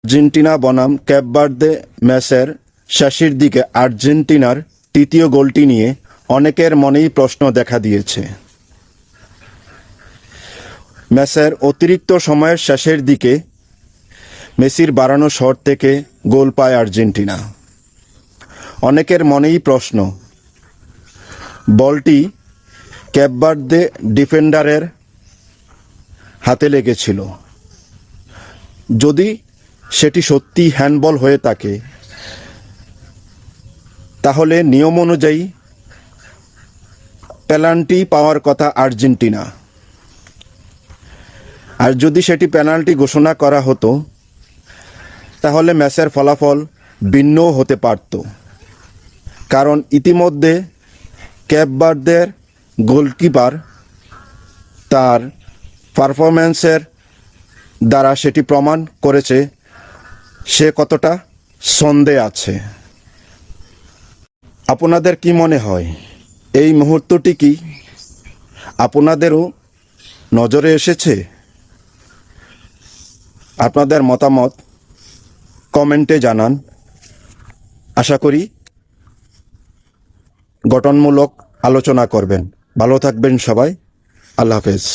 Argentina বনাম cap Verde ম্যাচের শেষের দিকে আর্জেন্টিনার তৃতীয় গোলটি নিয়ে অনেকের মনেই প্রশ্ন দেখা দিয়েছে। ম্যাচের অতিরিক্ত সময়ের শেষের দিকে মেসির বাড়ানো শট থেকে গোল পায় আর্জেন্টিনা। অনেকের মনেই প্রশ্ন, বলটি ক্যাপ ভার্দে ডিফেন্ডারের হাতে লেগেছিল। যদি সেটি সত্যি হ্যান্ডবল হয়ে থাকে তাহলে নিয়ম অনুযায়ী পেনাল্টি পাওয়ার কথা আর্জেন্টিনা। আর যদি সেটি পেনাল্টি ঘোষণা করা হতো তাহলে ম্যাচের ফলাফল ভিন্নও হতে পারত, কারণ ইতিমধ্যে ক্যাপ ভার্দের গোলকিপার তার পারফরম্যান্সের দ্বারা সেটি প্রমাণ করেছে সে কতটা ছন্দে আছে। আপনাদের কি মনে হয়, এই মুহূর্তটি কি আপনাদেরও নজরে এসেছে? আপনাদের মতামত কমেন্টে জানান। আশা করি গঠনমূলক আলোচনা করবেন। ভালো থাকবেন সবাই। আল্লাহ হাফেজ।